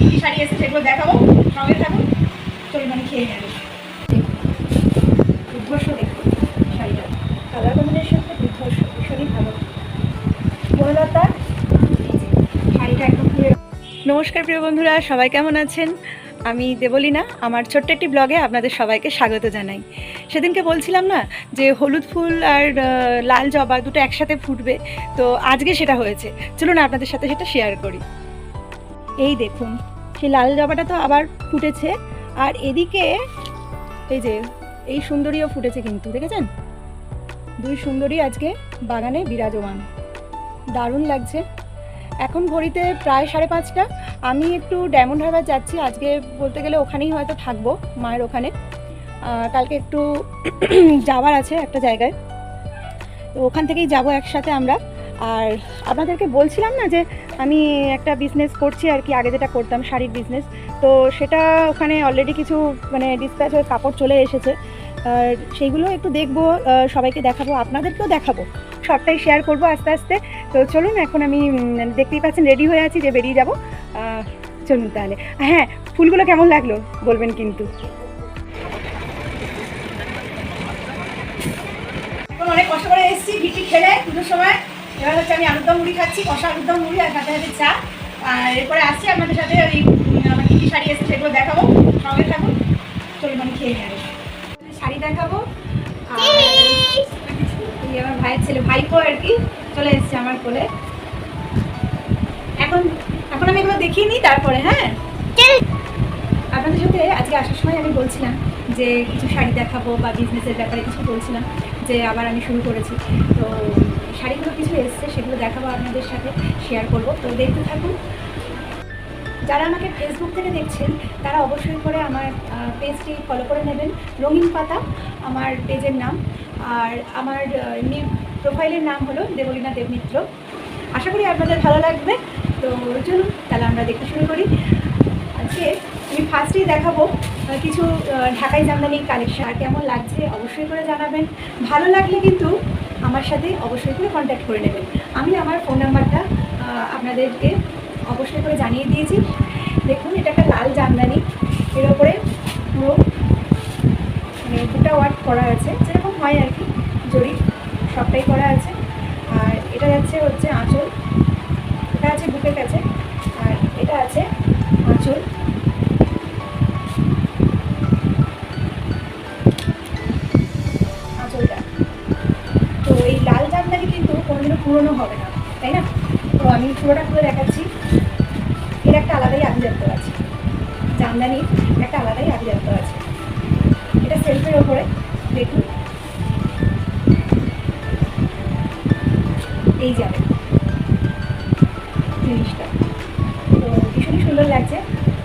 কী কী শাড়ি এসেছে সেগুলো দেখাবো, সঙ্গে থাকুন। চলুন আমি খেয়ে নেব। দুর্ধর্ষ দেখুন শাড়িটা, কালার কম্বিনেশনটা দুর্ধর্ষ, ভীষণই ভালো। বনলতা শাড়িটা একদম পুরো। নমস্কার প্রিয় বন্ধুরা, সবাই কেমন আছেন? আমি দেবলীনা, আমার ছোট্ট একটি ব্লগে আপনাদের সবাইকে স্বাগত জানাই। সেদিনকে বলছিলাম না যে হলুদ ফুল আর লাল জবা দুটো একসাথে ফুটবে, তো আজকে সেটা হয়েছে। চলুন আপনাদের সাথে সেটা শেয়ার করি। এই দেখুন, সেই লাল জবাটা তো আবার ফুটেছে, আর এদিকে এই যে এই সুন্দরীও ফুটেছে, কিন্তু দেখেছেন দুই সুন্দরী আজকে বাগানে বিরাজমান, দারুণ লাগছে। এখন ঘড়িতে প্রায় 5:30। আমি একটু ডায়মন্ড হারবার যাচ্ছি আজকে, বলতে গেলে ওখানেই হয়তো থাকবো, মায়ের ওখানে। কালকে একটু যাওয়ার আছে একটা জায়গায়, তো ওখান থেকেই যাব একসাথে আমরা। আর আপনাদেরকে বলছিলাম না যে আমি একটা বিজনেস করছি আর কি, আগে যেটা করতাম শাড়ির বিজনেস, তো সেটা ওখানে অলরেডি কিছু মানে ডিসপ্যাচ হয়ে কাপড় চলে এসেছে। আর সেইগুলো একটু দেখবো, সবাইকে দেখাবো, আপনাদেরকেও দেখাবো, সবটাই শেয়ার করবো আস্তে আস্তে। তো চলুন, এখন আমি দেখতেই পাচ্ছেন রেডি হয়ে আছি যে বেরিয়ে যাব। চলুন তাহলে। হ্যাঁ, ফুলগুলো কেমন লাগলো বলবেন কিন্তু। এখন অনেক কষ্ট করে এসেছি ভিটি খেলে পুজোর সময়। এবার হচ্ছে আমি আলুর দম মুড়ি খাচ্ছি, কষা আলুর দম মুড়ি, আর সাথে সাথে চা। আর এরপরে আসছি আপনাদের সাথে ওই আমার কী কী শাড়ি এসেছে সেগুলো দেখাবো, সঙ্গে থাকুন। চলুন আমি খেয়ে নেব। শাড়ি দেখাবো। আর আমার ভাইয়ের ছেলে, ভাইপো আর কি, চলে এসছে আমার কোলে। এখন এখন আমি এগুলো দেখিয়ে নিই তারপরে। হ্যাঁ, আপনাদের সাথে আজকে আসার সময় আমি বলছিলাম যে কিছু শাড়ি দেখাবো বা বিজনেসের ব্যাপারে কিছু বলছিলাম, যে আবার আমি শুরু করেছি। তো শাড়িগুলো কিছু এসছে, সেগুলো দেখাবো আপনাদের সাথে, শেয়ার করব। তো দেখতে থাকুন। যারা আমাকে ফেসবুক থেকে দেখছেন তারা অবশ্যই করে আমার পেজটি ফলো করে নেবেন। রঙিন পাতা আমার পেজের নাম, আর আমার প্রোফাইলের নাম হলো দেবলীনা দেবমিত্র। আশা করি আপনাদের ভালো লাগবে। তো চলুন তাহলে আমরা দেখতে শুরু করি। আজকে আমি ফার্স্টেই দেখাবো কিছু ঢাকাই জামদানি কালেকশন। আর কেমন লাগছে অবশ্যই করে জানাবেন। ভালো লাগলে কিন্তু আমার সাথে অবশ্যই করে কন্ট্যাক্ট করে নেবেন। আমি আমার ফোন নাম্বারটা আপনাদেরকে অবশ্যই করে জানিয়ে দিয়েছি। দেখুন, এটা একটা লাল জামদানি, এর ওপরে পুরো মানে দুটা ওয়ার্ক করা আছে, যেরকম হয় আর কি, জরি সবটাই করা আছে। আর এটা হচ্ছে আঁচল, এটা আছে বুকের কাছে, আর এটা আছে আঁচল। আঁচলটা তো এই লাল জামদানি কিন্তু কোনোদিনও পুরনো হবে না, তাই না? তো আমি পুরোটা খুলে দেখাচ্ছি। এর একটা আলাদাই আভিজাত্য আছে, জামদানির একটা আলাদাই আভিজাত্য আছে। এটা সেলফের ওপরে দেখুন, এই যাবে জিনিসটা, তো ভীষণই সুন্দর লাগছে।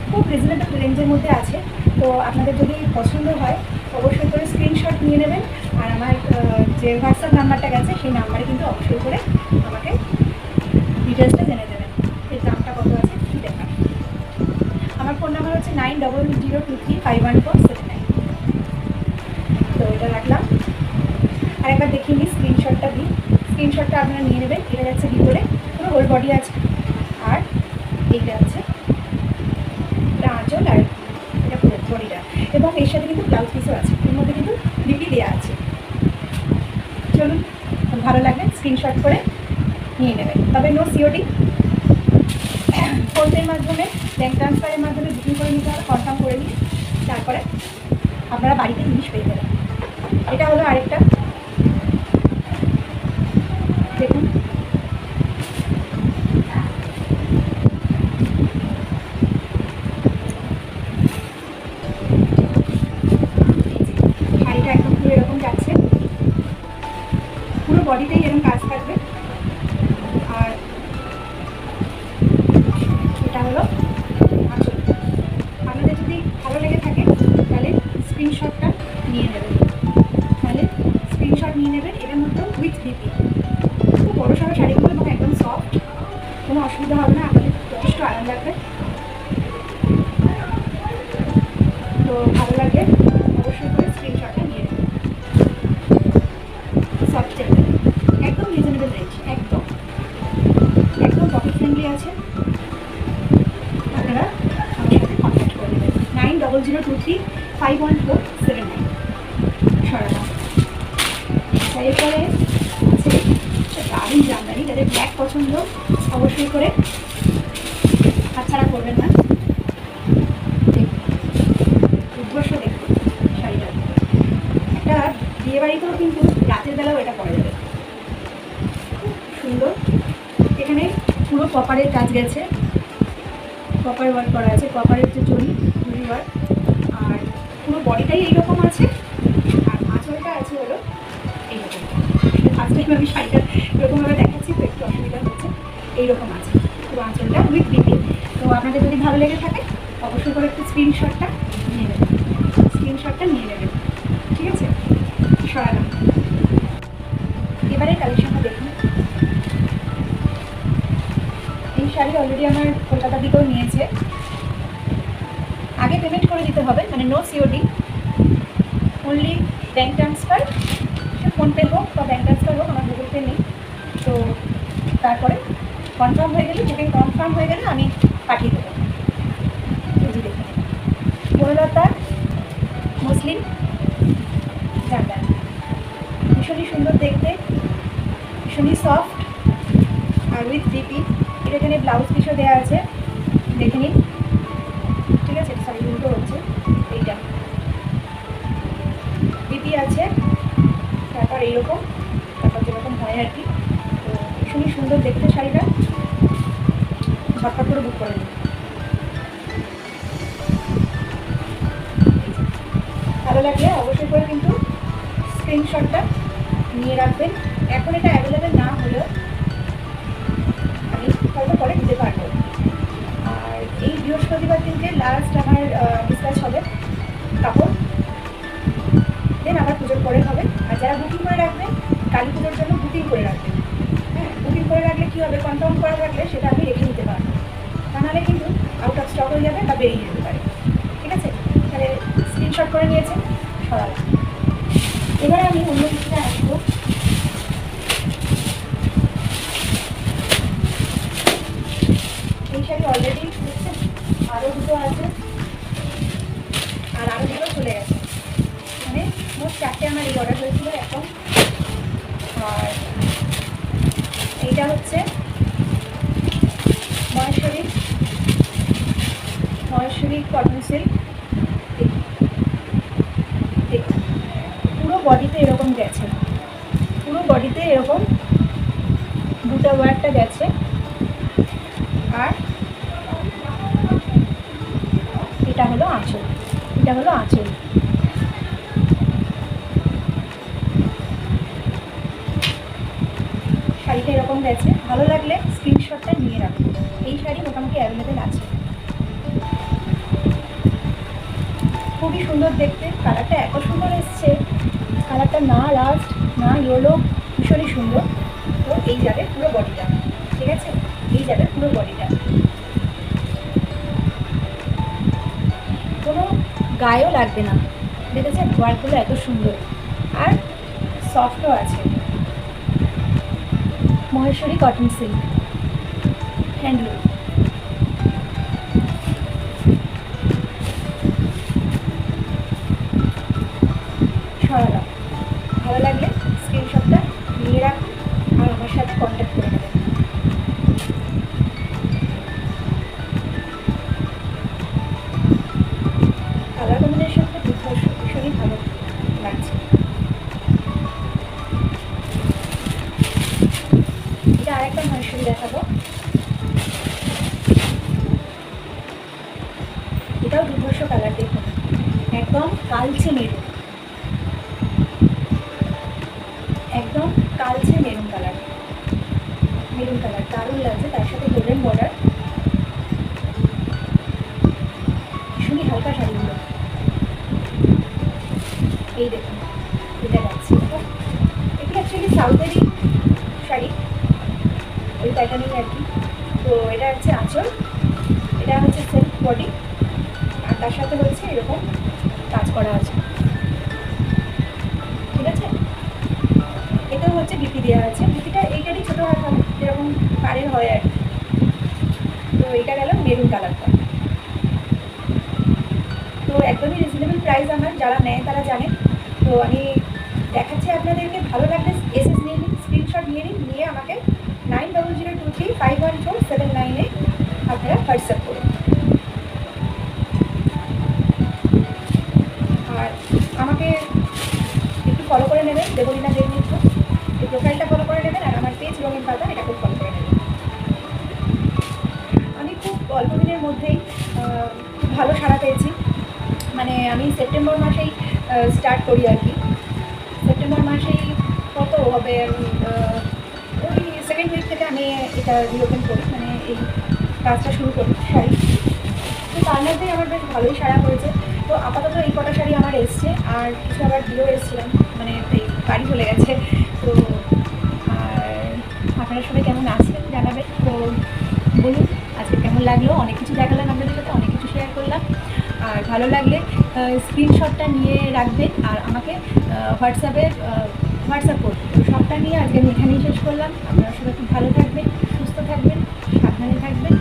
খুব রিজনেবল রেঞ্জের মধ্যে আছে। তো আপনাদের যদি পছন্দ হয় অবশ্যই করে স্ক্রিনশট নিয়ে নেবেন। আর আমার যে হোয়াটসঅ্যাপ নাম্বারটা গেছে সেই নাম্বারে কিন্তু অবশ্যই করে আমাকে ডিটেলসটা জেনে দেবেন, এর দামটা কত আছে কী দেখান। আমার ফোন নাম্বার হচ্ছে 9002351479। তো এটা রাখলাম। আর একবার দেখিয়ে নিই, স্ক্রিনশটটা দিই। স্ক্রিনশটটা আপনারা নিয়ে নেবেন। এটা যাচ্ছে ভিতরে, পুরো হোল বডি আছে। আর এইটা আছে, এটা আঁচল, আর এটা পুরো বডিটা। এবং এর সাথে কিন্তু ব্লাউজ পিসও আছে, এর মধ্যে কিন্তু বিপি দেওয়া আছে। চলুন, ভালো লাগবে স্ক্রিনশট করে নিয়ে নেবেন। তবে নো সিওডি, ফোনপের মাধ্যমে, ব্যাঙ্ক ট্রান্সফারের মাধ্যমে বুকিং করে নিতে হবে, কনফার্ম করে নিয়ে তারপরে আপনারা বাড়িতে জিনিস পেয়ে যাবেন। এটা হলো আরেকটা, দেখুন শাড়িটা একদম পুরো এরকম যাচ্ছে, পুরো বডিতেই এরকম কাজ থাকবে। আর এটা হলো আঁচল। আপনাদের যদি ভালো লেগে থাকে তাহলে স্ক্রিনশটটা নিয়ে নেবেন, এটার মধ্যে উইথ বিপি। খুব বড়ো সড়ো শাড়িগুলো এবং একদম সফট, কোনো অসুবিধা হবে না, আপনাদের যথেষ্ট আরাম লাগবে। তো ভালো লাগে অবশ্যই করে স্ক্রিনশটটা নিয়ে নেবেন। সফট চাইবে, একদম রিজনেবল রেঞ্জ, একদম পকেট ফ্রেন্ডলি আছে। আপনারা 00235147 সরালাম। এরপরে আছে দারুণ জামদানি, যাদের ব্ল্যাক পছন্দ অবশ্যই করে হাতছাড়া করবেন না। উদ্ঘর্ষ দেখুন শাড়িটা, একটা বিয়ে বাড়িতেও কিন্তু রাতের বেলাও এটা পরা যাবে, খুব সুন্দর। এখানে পুরো কপারের কাজ গেছে, কপার ওয়ার্ক করা আছে, কপারের যে জড়ি ওয়ার্ক, আর পুরো বডিটাই এইরকম আছে। আর আঁচলটা আছে হলো এইরকম। ফার্স্ট টাইম আমি শাড়িটা এরকমভাবে দেখাচ্ছি তো একটু অসুবিধা হচ্ছে। এইরকম আছে পুরো আঁচলটা উইথ বিপি। তো আপনাদের যদি ভালো লেগে থাকে অবশ্যই করে একটু স্ক্রিনশটটা নিয়ে নেবেন, ঠিক আছে? সরালাম। এবারে কালেকশনটা দেখুন। এই শাড়ি অলরেডি আমার কলকাতা দিকেও নিয়েছে। আগে পেমেন্ট করে দিতে হবে, মানে no COD, only bank transfer, PhonePe হোক বা ব্যাঙ্ক ট্রান্সফার হোক, আমার গুগল পে নেই। তো তারপরে কনফার্ম হয়ে গেলে, বুকিং কনফার্ম হয়ে গেলে আমি পাঠিয়ে দেবো। বুঝি দেখুন, বনলতা মুসলিম জামদানি, ভীষণই সুন্দর দেখতে, ভীষণই সফট আর উইথ ডিপি। এটা এখানে ব্লাউজ পিসও দেওয়া আছে, দেখে নিন, ঠিক আছে? সরি, উল্টো হচ্ছে, এইটা ডিপি আছে, তারপর এইরকম, তারপর যেরকম হয় আর কি। তো ভীষণই সুন্দর দেখতে শাড়িটা, ঝটপট করে বুক করে নিন। ভালো লাগলে অবশ্যই করে কিন্তু স্ক্রিনশটটা নিয়ে রাখবেন। এখন এটা অ্যাভেলেবেল না হলেও আমি হয়তো পরে দিতে পারবো। আর এই বৃহস্পতিবার দিনকে লাস্ট আমার ডিসপ্যাচ হবে কাপড়, দেন আবার পুজোর পরে হবে। আর যারা বুকিং করে রাখবেন, কালী পুজোর জন্য বুকিং করে রাখবেন। হ্যাঁ, বুকিং করে রাখলে কী হবে, কনফার্ম করা থাকলে সেটা আমি রেখে নিতে পারবো, তা নাহলে কিন্তু আউট অফ স্টক হয়ে যাবে বা বেরিয়ে যেতে পারে, ঠিক আছে? তাহলে স্ক্রিনশট করে নিয়েছেন, সরালাম। এবারে আমি অন্য কিছুটা আসবো। এই শাড়ি অলরেডি দেখছেন, আরও দুটো আছে, আর আরও দুটো চলে গেছে, মানে মোট 4টে আমার এই অর্ডার হয়েছিল এখন। আর এইটা হচ্ছে মহেশ্বরী কটন সিল্ক। দেখুন, পুরো বডিতে এরকম গেছে, পুরো বডিতে এরকম দুটো ওয়ার্কটা গেছে। আর এটা হলো আঁচল, শাড়িটা এরকম গেছে। ভালো লাগলে স্ক্রিনশটটা নিয়ে রাখুন। এই শাড়ি মোটামুটি অ্যাভেলেবেল আছে, খুবই সুন্দর দেখতে, কালারটা এত সুন্দর এসছে, কালারটা না লাস্ট না ইয়েলো, ভীষণই সুন্দর। তো এই যাবে পুরো বডিটা, ঠিক আছে? এই যাবে পুরো বডিটা, কোনো গায়েও লাগবে না, দেখেছেন? ওয়ার্কগুলো এত সুন্দর আর সফটও আছে। Maheshwari cotton silk, handloom. সরালাম। ভালো লাগলে স্ক্রিনশটটা নিয়ে রাখুন আর আমার সাথে কন্ট্যাক্ট করে নেবেন। কালার কম্বিনেশনটা ভীষণই ভালো লাগছে। এটা আরেকটা মহেশ্বরী দেখাবো, এটাও দুর্ধর্ষ কালার। দেখুন, একদম কালচে মেরুন, একদম কালচে মেরুন কালার, দারুণ লাগছে। তার সাথে গোল্ডেন বর্ডার, ভীষণই হালকা শাড়িগুলো। এই দেখুন, এটা যাচ্ছে, এটা অ্যাকচুয়ালি সাউথেরই শাড়ি, ওই প্যাটার্নিং আর কি। তো এটা হচ্ছে আঁচল, এটা হচ্ছে সেলফ বডি, আর তার সাথে হচ্ছে এরকম কাজ করা আছে, ঠিক আছে? এটাও হচ্ছে বিপি দেওয়া আছে, বিপিটা এইটারই ছোটো হাত যেরকম পাড়ের হয় আর কি। তো এটা গেল মেরুন কালারটা, তো একদমই রিজনেবল প্রাইস আমার, যারা নেয় তারা জানে। তো আমি দেখাচ্ছি আপনাদেরকে, ভালো লাগলে এসএস নিয়ে নিন, স্ক্রিনশট নিয়ে নিন, নিয়ে আমাকে 9002351479 আপনারা হোয়াটসঅ্যাপ করুন। আর আমাকে একটু ফলো করে নেবেন, দেবলীনা দেব মিত্র, এই প্রোফাইলটা ফলো করে নেবেন, আর আমার পেজ রঙিন পাতা এটা খুব ফলো করে নেবেন। আমি খুব অল্প দিনের মধ্যেই খুব ভালো সাড়া পেয়েছি। মানে আমি সেপ্টেম্বর মাসেই স্টার্ট করি আর কি। সেপ্টেম্বর মাসেই কত হবে, ওই সেকেন্ড উইক থেকে আমি এটা রিওপেন করি, মানে এই কাজটা শুরু করি শাড়ি। তো তার মধ্যেই আমার বেশ ভালোই সাড়া হয়েছে। তো আপাতত এই কটা শাড়ি আমার এসছে, আর কিছু আবার দিয়েও এসেছিলাম, মানে এই বাড়ি চলে গেছে। তো আর আপনারা সবাই কেমন আছেন জানাবেন। তো বলুন আজকে কেমন লাগলো, অনেক কিছু দেখালাম আপনাদের সাথে, অনেক কিছু শেয়ার করলাম। আর ভালো লাগলে স্ক্রিনশটটা নিয়ে রাখবেন, আর আমাকে হোয়াটসঅ্যাপ করবেন। তো সবটা নিয়ে আজকে আমি এখানেই শেষ করলাম। আপনারা সবাই খুব ভালো থাকবেন, সুস্থ থাকবেন, সাবধানে থাকবেন।